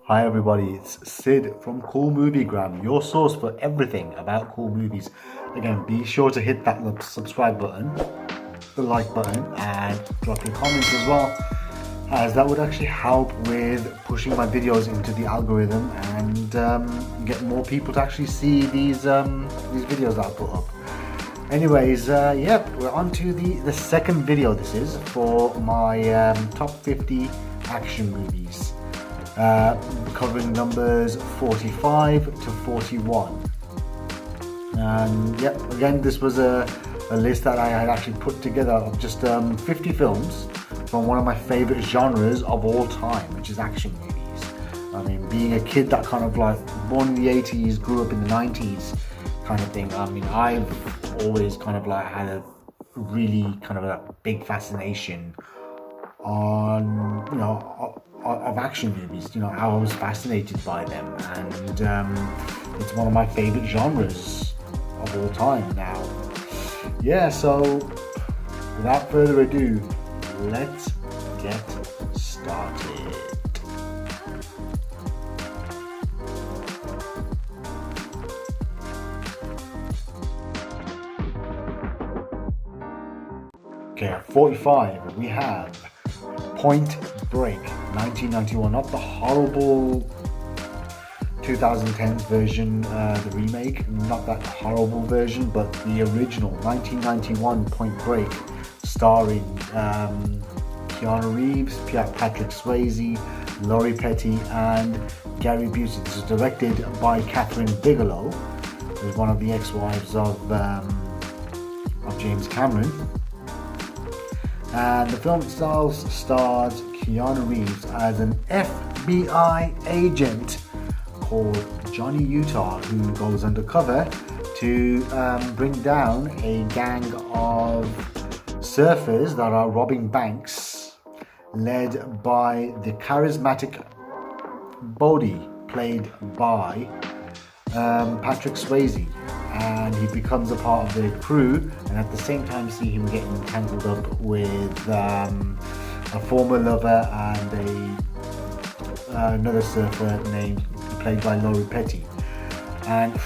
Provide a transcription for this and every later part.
Hi everybody, it's Sid from Cool Moviegram, your source for everything about cool movies. Again, be sure to hit that subscribe button, the like button, and drop your comments as well, as that would actually help with pushing my videos into the algorithm and get more people to actually see these videos that I put up. Anyways, we're on to the second video. This is for my top 50 action movies. Covering numbers 45 to 41. And again, this was a list that I had actually put together of just 50 films from one of my favorite genres of all time, which is action movies. I mean, being a kid that kind of like born in the 80s, grew up in the 90s kind of thing. I mean, I've always kind of like had a really kind of a big fascination on, of action movies, how I was fascinated by them, and it's one of my favorite genres of all time now. So without further ado, let's get started. Okay, at 45 we have Point Break, 1991, not the horrible 2010s version, the remake, not that horrible version, but the original 1991 Point Break, starring Keanu Reeves, Patrick Swayze, Laurie Petty, and Gary Busey. This is directed by Catherine Bigelow, who's one of the ex-wives of James Cameron. And the film itself stars Keanu Reeves as an FBI agent called Johnny Utah, who goes undercover to bring down a gang of surfers that are robbing banks, led by the charismatic Bodhi, played by Patrick Swayze. And he becomes a part of the crew, and at the same time see him getting tangled up with a former lover and another surfer played by Laurie Petty. And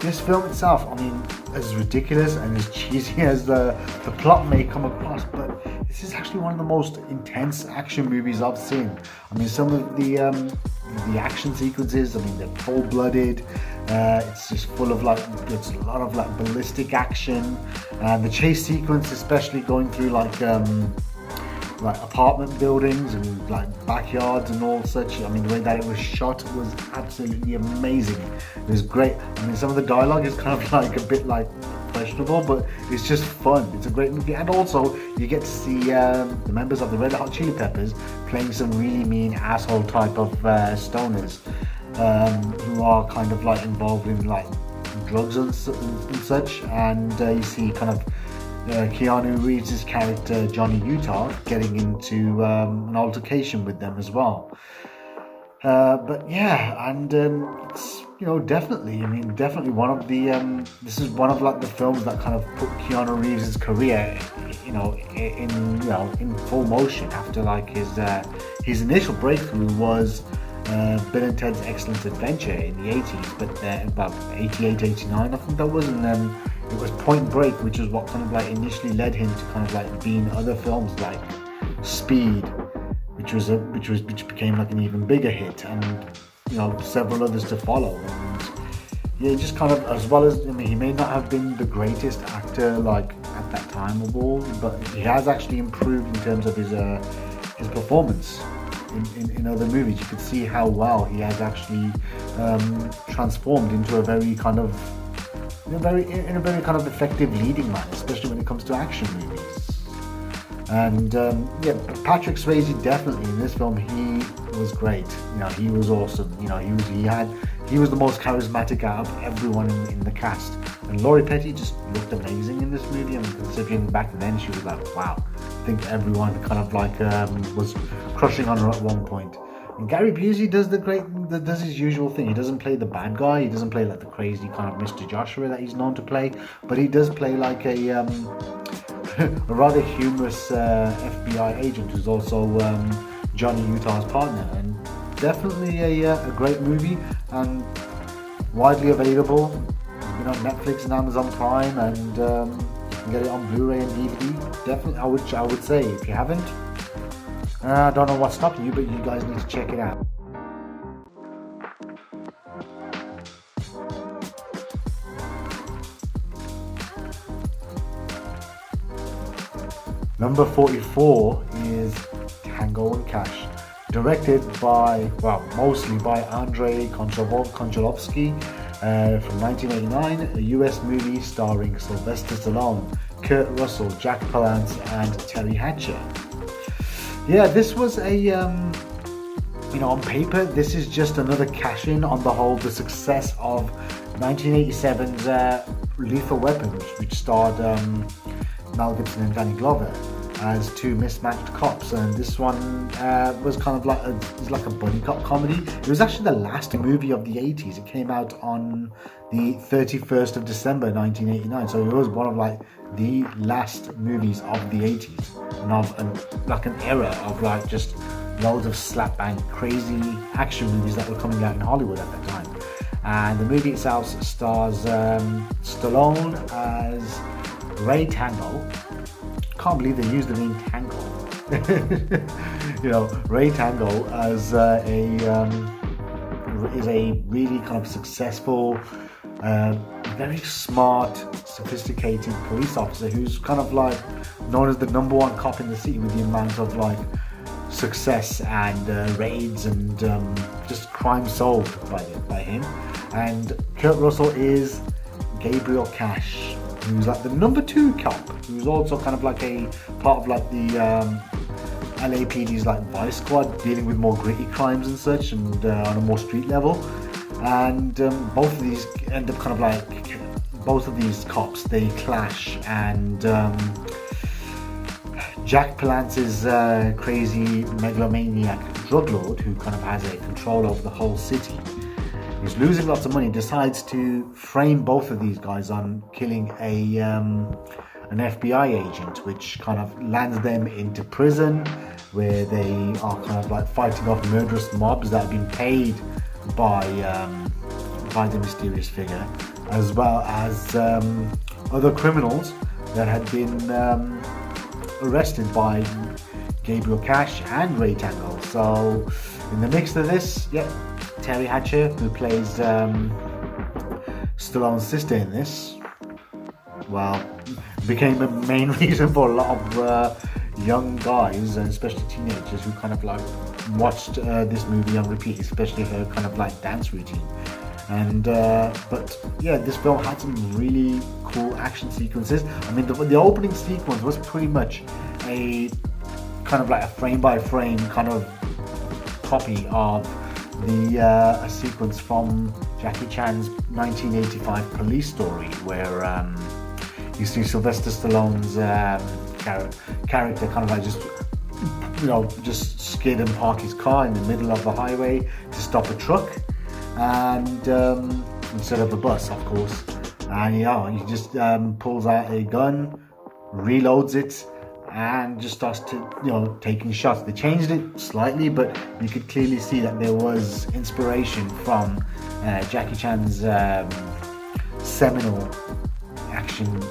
this film itself, I mean, as ridiculous and as cheesy as the plot may come across, but this is actually one of the most intense action movies I've seen. I mean, some of the action sequences, I mean, they're full-blooded. It's just full of it's a lot of ballistic action, and the chase sequence, especially going through like apartment buildings and backyards and all such. I mean, the way that it was shot was absolutely amazing. It was great. I mean, some of the dialogue is kind of a bit questionable, but it's just fun. It's a great movie, and also you get to see the members of the Red Hot Chili Peppers playing some really mean asshole type of stoners who are kind of involved in drugs and such, and you see kind of Keanu Reeves' character Johnny Utah getting into an altercation with them as well. It's definitely one of the this is one of the films that kind of put Keanu Reeves' career in full motion after his initial breakthrough was Bill and Ted's Excellent Adventure in the 80s, but about 88, 89 I think that was, and then it was Point Break, which is what kind of initially led him to kind of be in other films like Speed, which became an even bigger hit, and several others to follow. And just kind of, as well as, I mean, he may not have been the greatest actor at that time of all, but he has actually improved in terms of his performance in other movies. You could see how well he has actually transformed into a very kind of effective leading man, especially when it comes to action movies. And Patrick Swayze, definitely in this film, he was great. He was awesome. He was the most charismatic out of everyone in the cast. And Laurie Petty just looked amazing in this movie. I mean, considering back then she was wow. I think everyone kind of was crushing on her at one point. And Gary Busey does his usual thing. He doesn't play the bad guy. He doesn't play the crazy kind of Mr. Joshua that he's known to play, but he does play a rather humorous FBI agent who's also Johnny Utah's partner. And definitely a great movie and widely available. It's been on Netflix and Amazon Prime, and you can get it on Blu-ray and DVD. Definitely, I would say, if you haven't, I don't know what's stopping you, but you guys need to check it out. Number 44 is Tango Cash, directed by, well, mostly by Andrei Konchalovsky, from 1989, a US movie starring Sylvester Stallone, Kurt Russell, Jack Palance, and Terry Hatcher. Yeah, this was a, on paper, this is just another cash-in on the success of 1987's Lethal Weapon, which starred Mel Gibson and Danny Glover as two mismatched cops, and this one was kind of like a buddy cop comedy. It was actually the last movie of the 80s. It came out on the 31st of December 1989, so it was one of like the last movies of the 80s, and of like an era of like just loads of slap bang crazy action movies that were coming out in Hollywood at that time. And the movie itself stars Stallone as Ray Tango. Can't believe they used the name Tango. Ray Tango as is a really kind of successful, very smart, sophisticated police officer who's kind of like known as the #1 cop in the city with the amount of like success and raids and just crime solved by him. And Kurt Russell is Gabriel Cash, who's like the #2 cop, who's also kind of like a part of like the LAPD's like Vice Squad, dealing with more gritty crimes and such, and on a more street level. And both of these end up kind of like, both of these cops, they clash, and Jack Palance's crazy megalomaniac drug lord, who kind of has a control over the whole city, he's losing lots of money, decides to frame both of these guys on killing an FBI agent, which kind of lands them into prison, where they are kind of like fighting off murderous mobs that have been paid by the mysterious figure, as well as other criminals that had been arrested by Gabriel Cash and Ray Tango. So in the mix of this, Terry Hatcher, who plays Stallone's sister in this, well, became a main reason for a lot of young guys, and especially teenagers, who kind of like watched this movie on repeat, especially her kind of like dance routine. And but yeah, this film had some really cool action sequences. I mean, the opening sequence was pretty much a kind of like a frame by frame kind of copy of a sequence from Jackie Chan's 1985 Police Story, where you see Sylvester Stallone's character kind of like just skid and park his car in the middle of the highway to stop a truck, and instead of a bus, of course, and he just pulls out a gun, reloads it, and just starts to taking shots. They changed it slightly, but you could clearly see that there was inspiration from Jackie Chan's seminal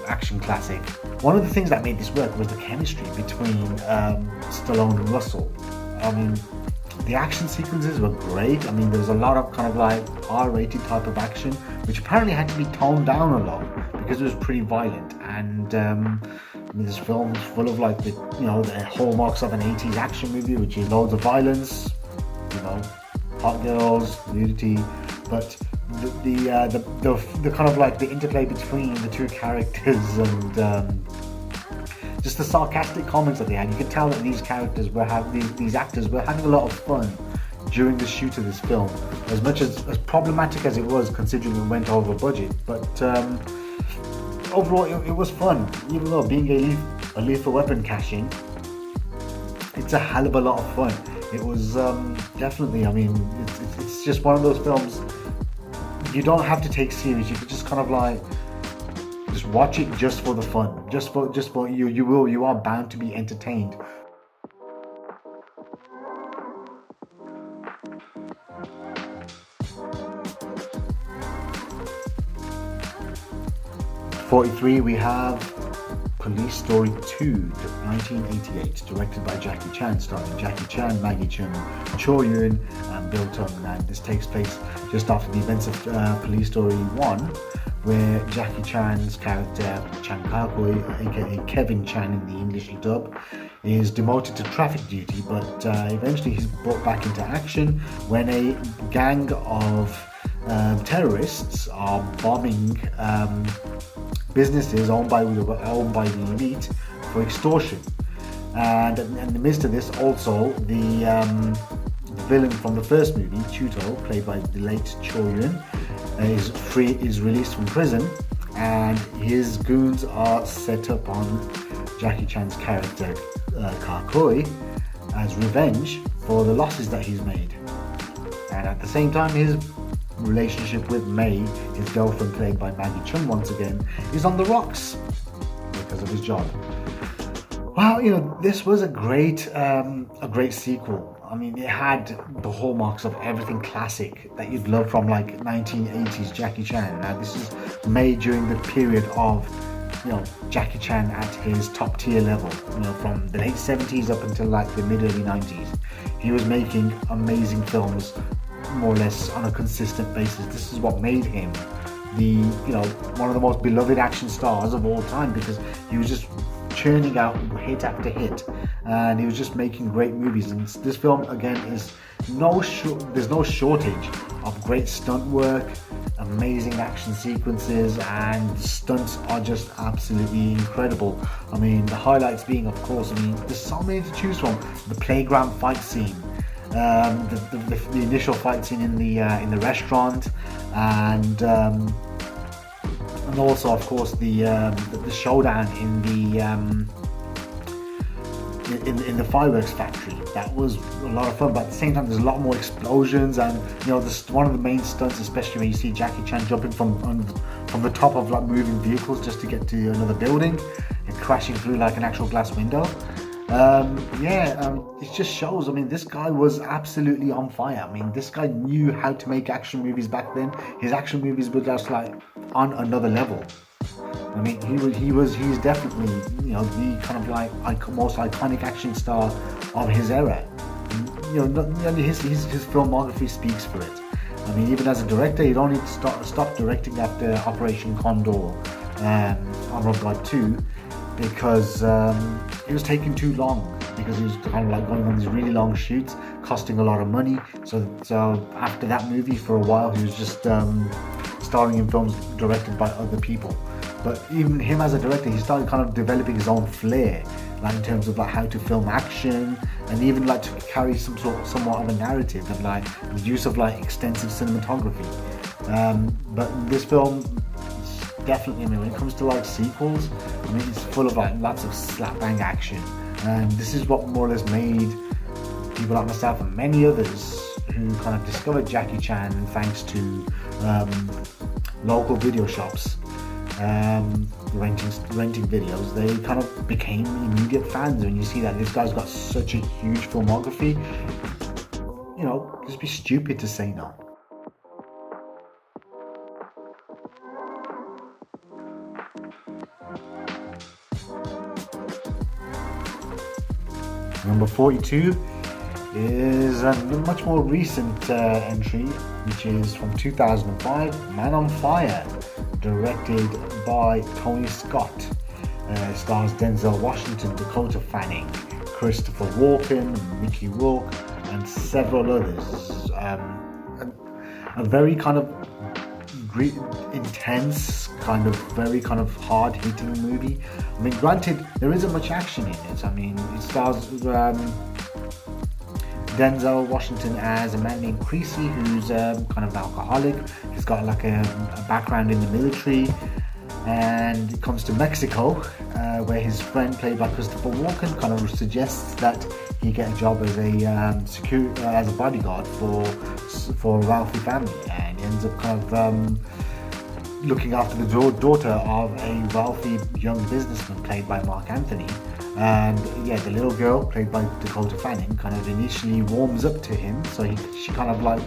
action classic. One of the things that made this work was the chemistry between Stallone and Russell. I mean, the action sequences were great. I mean, there was a lot of kind of like R-rated type of action, which apparently had to be toned down a lot because it was pretty violent. And this film is full of like the hallmarks of an 80s action movie, which is loads of violence, hot girls, nudity, but the kind of like the interplay between the two characters and just the sarcastic comments that they had. You could tell that these characters these actors were having a lot of fun during the shoot of this film, as much as problematic as it was, considering it went over budget. But overall, it was fun, even though being a Lethal Weapon cash-in, it's a hell of a lot of fun. It was definitely, I mean, it's just one of those films you don't have to take serious. You could just kind of like just watch it just for the fun, just for you are bound to be entertained. '43 we have Police Story 2, 1988, directed by Jackie Chan, starring Jackie Chan, Maggie Cheung, Cho Yun, and Bill Tung. And this takes place just after the events of Police Story 1, where Jackie Chan's character, Chan Ka-koi, aka Kevin Chan in the English dub, is demoted to traffic duty, but eventually he's brought back into action when a gang of terrorists are bombing businesses owned by the elite for extortion. And in the midst of this, also the villain from the first movie, Chuto, played by the late Cho Yun, is released from prison, and his goons are set up on Jackie Chan's character Ka-koi as revenge for the losses that he's made. And at the same time, his relationship with May, his girlfriend played by Maggie Cheung once again, is on the rocks because of his job. Well, this was a great sequel. I mean, it had the hallmarks of everything classic that you'd love from like 1980s Jackie Chan. Now, this is made during the period of Jackie Chan at his top tier level, from the late 70s up until like the mid early 90s. He was making amazing films more or less on a consistent basis. This is what made him the one of the most beloved action stars of all time, because he was just churning out hit after hit, and he was just making great movies. And this film again is there's no shortage of great stunt work, amazing action sequences, and the stunts are just absolutely incredible. I mean, the highlights being, of course, there's so many to choose from. The playground fight scene, the initial fight scene in the restaurant, and also, of course, the showdown in the fireworks factory. That was a lot of fun, but at the same time, there's a lot more explosions, and this one of the main stunts, especially when you see Jackie Chan jumping from the top of like moving vehicles just to get to another building and crashing through like an actual glass window. It just shows. This guy was absolutely on fire. This guy knew how to make action movies back then. His action movies were just like on another level. He's definitely the kind of like most iconic action star of his era. His filmography speaks for it. Even as a director, he'd only stopped directing after Operation Condor on Rob God 2, because it was taking too long, because he was kind of like going on these really long shoots, costing a lot of money. So after that movie, for a while, he was just starring in films directed by other people. But even him as a director, he started kind of developing his own flair, like in terms of like how to film action, and even like to carry somewhat of a narrative, and like the use of like extensive cinematography. But this film, definitely, when it comes to like sequels, it's full of like lots of slap bang action, and this is what more or less made people like myself and many others who kind of discovered Jackie Chan thanks to local video shops, renting videos. They kind of became immediate fans. When you see that this guy's got such a huge filmography, just be stupid to say no. Number 42 is a much more recent entry, which is from 2005, Man on Fire, directed by Tony Scott. Stars Denzel Washington, Dakota Fanning, Christopher Walken, Mickey Rourke, and several others. A very kind of intense, kind of very kind of hard-hitting movie. Granted, there isn't much action in it. It stars Denzel Washington as a man named Creasy, who's kind of alcoholic. He's got like a background in the military, and he comes to Mexico, where his friend, played by Christopher Walken, kind of suggests that he get a job as a bodyguard for a wealthy family, and he ends up kind of looking after the daughter of a wealthy young businessman played by Mark Anthony. And yeah, the little girl played by Dakota Fanning kind of initially warms up to him, so she kind of like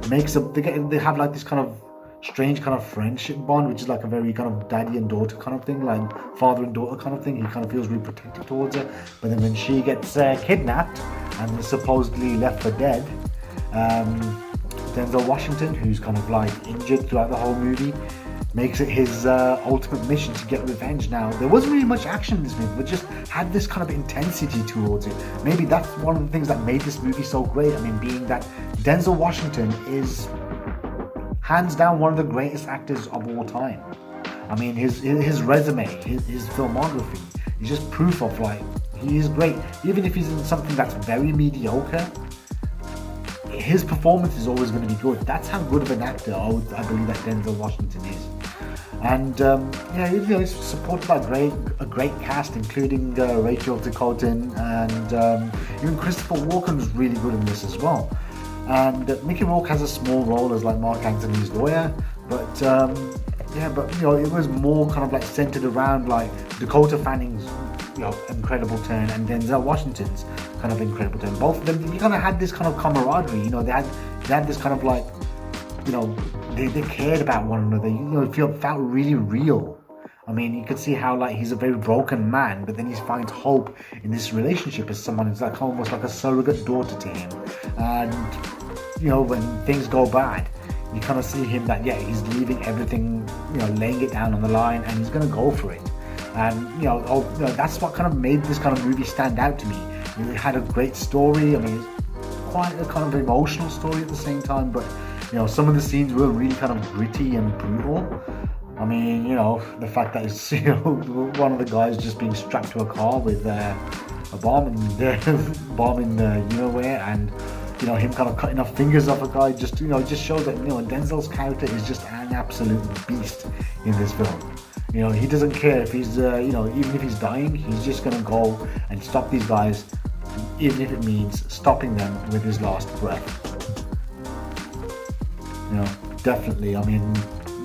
makes up. They have like this kind of strange kind of friendship bond, which is like a very kind of daddy and daughter kind of thing, like father and daughter kind of thing. He kind of feels really protective towards her, but then when she gets kidnapped and is supposedly left for dead, Denzel Washington, who's kind of like injured throughout the whole movie, makes it his ultimate mission to get revenge. Now, there wasn't really much action in this movie, but just had this kind of intensity towards it. Maybe that's one of the things that made this movie so great. I mean, being that Denzel Washington is hands down one of the greatest actors of all time. I mean, his resume, his filmography is just proof of like, he is great. Even if he's in something that's very mediocre, his performance is always going to be good. That's how good of an actor I believe that Denzel Washington is. And yeah, he's supported by a great cast, including Rachel Ticotin, and even Christopher Walken was really good in this as well. And Mickey Rourke has a small role as like Mark Antony's lawyer, but yeah, but it was more kind of like centered around like Dakota Fanning's incredible turn and Denzel Washington's kind of incredible turn. Both of them, you kind of had this kind of camaraderie. They had this kind of like, they cared about one another. It felt really real. I mean, you could see how like he's a very broken man, but then he finds hope in this relationship as someone who's like almost like a surrogate daughter to him. And when things go bad, you kind of see him that he's leaving everything, laying it down on the line, and he's gonna go for it. And that's what kind of made this kind of movie stand out to me. It had a great story. I mean, it's quite a kind of emotional story at the same time, but some of the scenes were really kind of gritty and brutal. I mean, the fact that it's one of the guys just being strapped to a car with a bomb and bomb in where, and him kind of cutting off fingers off a guy, just shows that Denzel's character is just an absolute beast in this film. He doesn't care if he's even if he's dying, he's just gonna go and stop these guys, even if it means stopping them with his last breath. Definitely. I mean,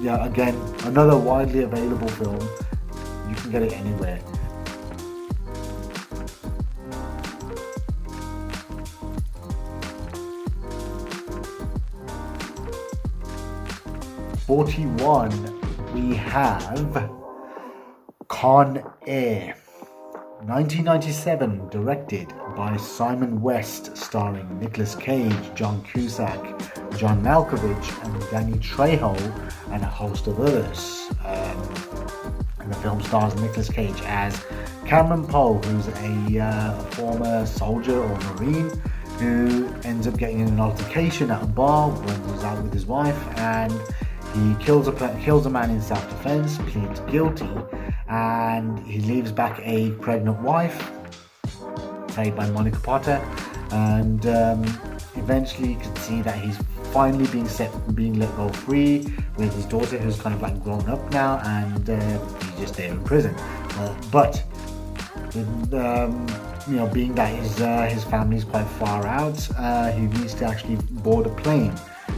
yeah, again, another widely available film. You can get it anywhere. #41, we have Con Air, 1997, directed by Simon West, starring Nicolas Cage, John Cusack, John Malkovich, and Danny Trejo, and a host of others. And the film stars Nicolas Cage as Cameron Poe, who's a former soldier or marine who ends up getting in an altercation at a bar when he's out with his wife, and he kills a man in self-defense, pleads guilty, and he leaves back a pregnant wife, played by Monica Potter, and eventually you can see that he's finally being let go free with his daughter, who's kind of like grown up now, and he's just there in prison. But being that his family is quite far out, he needs to actually board a plane,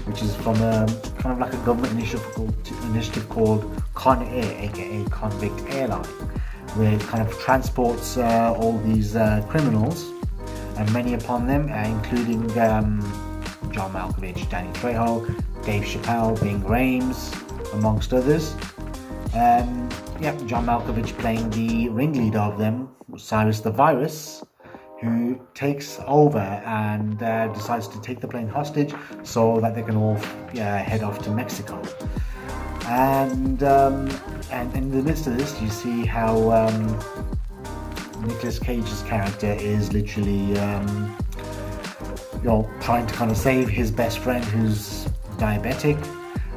which is from a kind of like a government initiative called Con Air, aka Convict Airline, where it kind of transports all these criminals, and many upon them, including John Malkovich, Danny Trejo, Dave Chappelle, Ving Rhames, amongst others. John Malkovich playing the ringleader of them, Cyrus the Virus, who takes over and decides to take the plane hostage so that they can all head off to Mexico. And in the midst of this, you see how Nicolas Cage's character is literally trying to kind of save his best friend who's diabetic,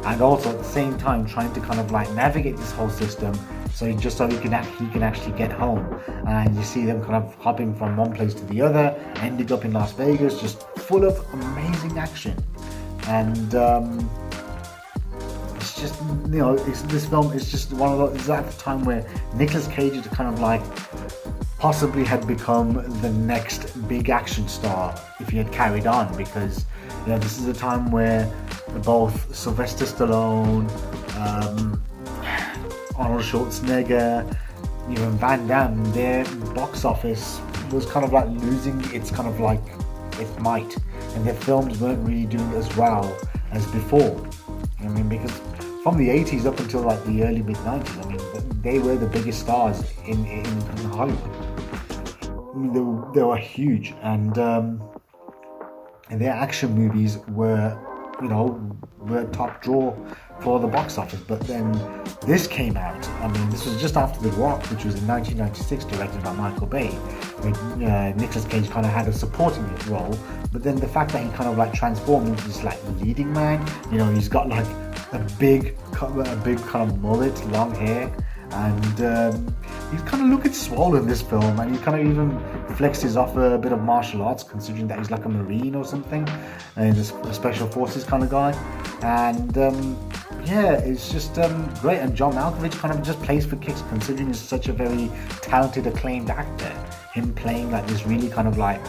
and also at the same time trying to kind of like navigate this whole system so he can actually get home. And you see them kind of hopping from one place to the other, ending up in Las Vegas, just full of amazing action. And it's just this film is just one of those. It's at the time where Nicolas Cage is kind of like possibly had become the next big action star if he had carried on, because this is a time where both Sylvester Stallone, Arnold Schwarzenegger, even Van Damme, their box office was kind of like losing its kind of like its might, and their films weren't really doing as well as before. I mean, because from the 80s up until like the early mid 90s, I mean, they were the biggest stars in Hollywood. I mean, they were huge, and their action movies were, you know, were top draw for the box office. But then this came out. I mean, this was just after The Rock, which was in 1996, directed by Michael Bay. Nicolas Cage kind of had a supporting role, but then the fact that he kind of like transformed into this like leading man, you know, he's got like a big kind of mullet, long hair, and he's kind of looking swole in this film, and he kind of even flexes off a bit of martial arts, considering that he's like a marine or something, and he's a special forces kind of guy. And yeah, it's just great. And John Malkovich kind of just plays for kicks, considering he's such a very talented, acclaimed actor. Him playing like this really kind of like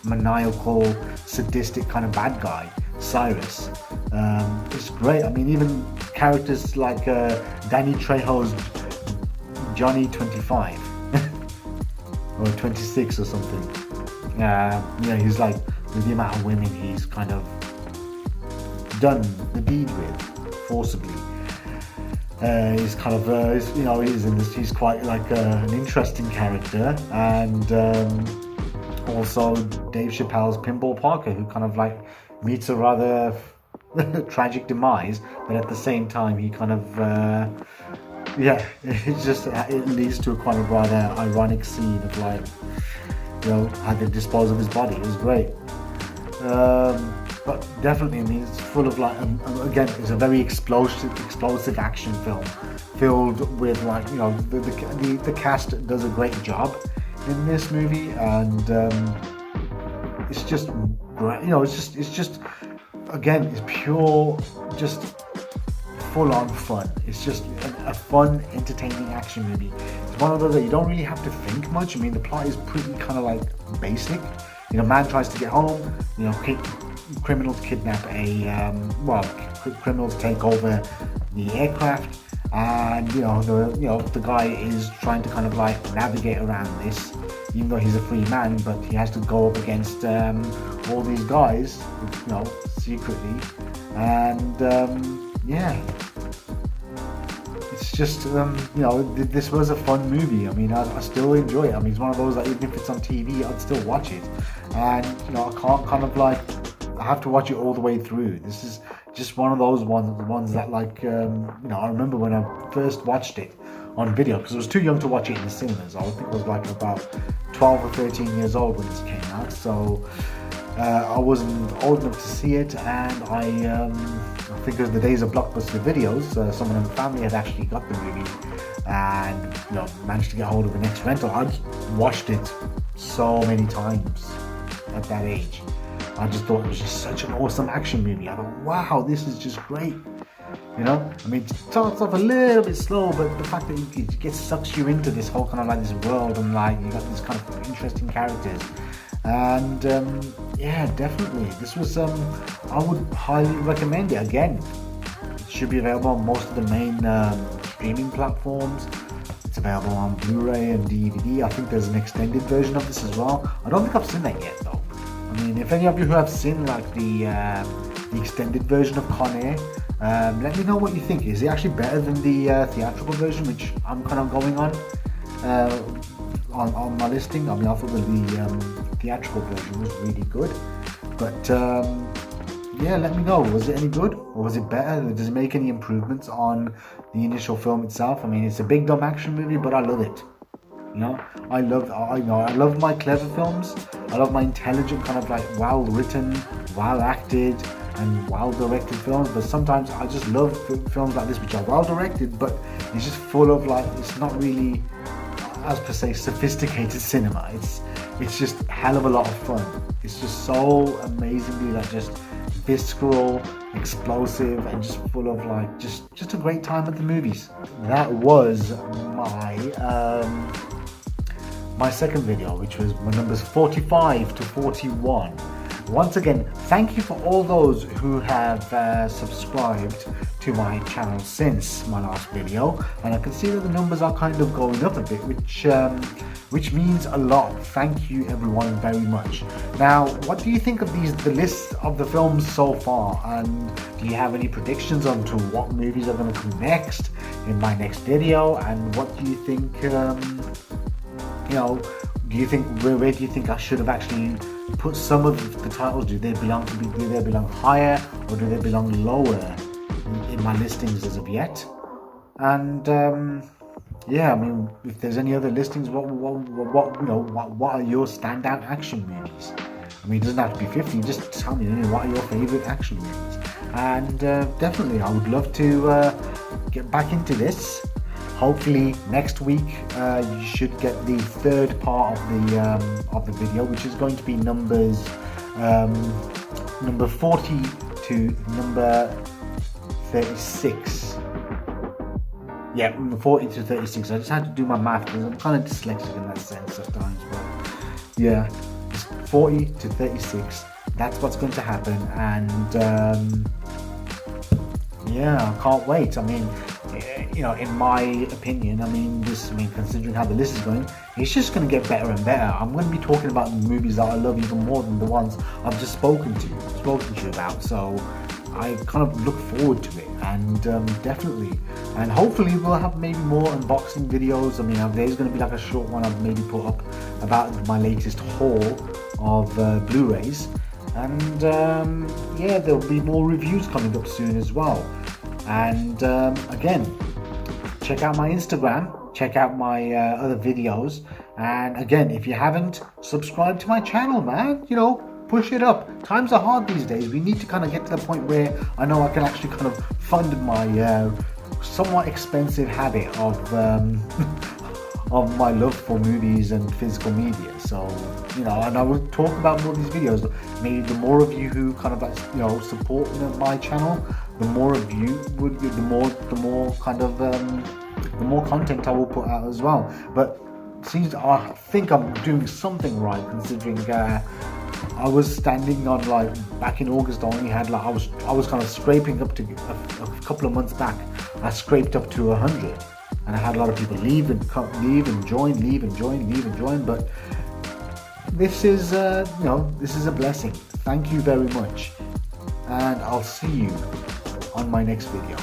maniacal, sadistic kind of bad guy, Cyrus. It's great. I mean, even characters like Danny Trejo's Johnny 25 or 26 or something. Yeah, he's like, with the amount of women he's kind of done the deed with forcibly. He's kind of, you know, he's quite like an interesting character, and also Dave Chappelle's Pinball Parker, who kind of like meets a rather tragic demise, but at the same time he kind of it leads to a kind of rather ironic scene of like, you know, how they dispose of his body. It was great. But definitely, I mean, it's full of like, again, it's a very explosive action film filled with like, you know, the cast does a great job in this movie, and it's just great. You know, it's just again, it's pure, just full on fun. It's just a fun, entertaining action movie. It's one of those that you don't really have to think much. I mean, the plot is pretty kind of like basic. You know, man tries to get home. You know, criminals kidnap criminals take over the aircraft, and you know the guy is trying to kind of like navigate around this, even though he's a free man, but he has to go up against all these guys, you know, secretly, and it's just you know, this was a fun movie. I mean, I still enjoy it. I mean, it's one of those that even if it's on TV, I'd still watch it, and you know, I can't kind of like, I have to watch it all the way through. This is just one of those ones that like, you know, I remember when I first watched it on video, because I was too young to watch it in the cinemas. I think I was like about 12 or 13 years old when this came out, so I wasn't old enough to see it, and I think it was the days of Blockbuster videos, someone in the family had actually got the movie and, you know, managed to get hold of the next rental. I'd watched it so many times at that age. I just thought it was just such an awesome action movie. I thought, wow, this is just great. You know, I mean, it starts off a little bit slow, but the fact that it sucks you into this whole kind of like this world, and like you got these kind of interesting characters, and yeah, definitely, this was I would highly recommend it. Again, it should be available on most of the main streaming platforms. It's available on Blu-ray and DVD. I think there's an extended version of this as well. I don't think I've seen that yet though. I mean, if any of you who have seen like the extended version of Con Air, let me know what you think. Is it actually better than the theatrical version, which I'm kind of going on my listing? I mean, I thought that the theatrical version was really good, but yeah, let me know. Was it any good, or was it better? Does it make any improvements on the initial film itself? I mean, it's a big dumb action movie, but I love it. You know, I love my clever films. I love my intelligent, kind of like well written, well acted, and well directed films. But sometimes I just love films like this, which are well directed, but it's just full of like, it's not really, as per se, sophisticated cinema. It's just a hell of a lot of fun. It's just so amazingly like just visceral, explosive, and just full of like just a great time at the movies. That was my second video, which was my numbers 45 to 41. Once again, thank you for all those who have subscribed to my channel since my last video, and I can see that the numbers are kind of going up a bit, which means a lot. Thank you everyone very much. Now, what do you think of the list of the films so far, and do you have any predictions on to what movies are going to come next in my next video? And what do you think, do you think, where do you think I should have actually put some of the titles? Do they belong higher, or do they belong lower in my listings as of yet? And yeah, I mean, if there's any other listings, what are your standout action movies? I mean, it doesn't have to be 50. Just tell me, what are your favorite action movies? And definitely, I would love to get back into this. Hopefully next week you should get the third part of the video, which is going to be number 40 to number 36. Yeah, number 40 to 36. I just had to do my math because I'm kind of dyslexic in that sense at times. But yeah, it's 40 to 36. That's what's going to happen, and yeah, I can't wait. I mean, in my opinion, considering how the list is going, it's just going to get better and better. I'm going to be talking about the movies that I love even more than the ones I've just spoken to you about. So I kind of look forward to it, and definitely, and hopefully we'll have maybe more unboxing videos. I mean, there's going to be like a short one I've maybe put up about my latest haul of Blu-rays, and yeah, there'll be more reviews coming up soon as well. And again, check out my Instagram, check out my other videos, and again, if you haven't, subscribe to my channel, man. Push it up. Times are hard these days. We need to kind of get to the point where I know I can actually kind of fund my somewhat expensive habit of of my love for movies and physical media. So, and I will talk about more of these videos. Maybe the more of you who kind of support my channel, the more of you would, the more content I will put out as well. But since I think I'm doing something right, considering I was standing on, back in August, I only had I was kind of scraping up to a couple of months back. I scraped up to 100, and I had a lot of people leave and join. But this is this is a blessing. Thank you very much, and I'll see you on my next video.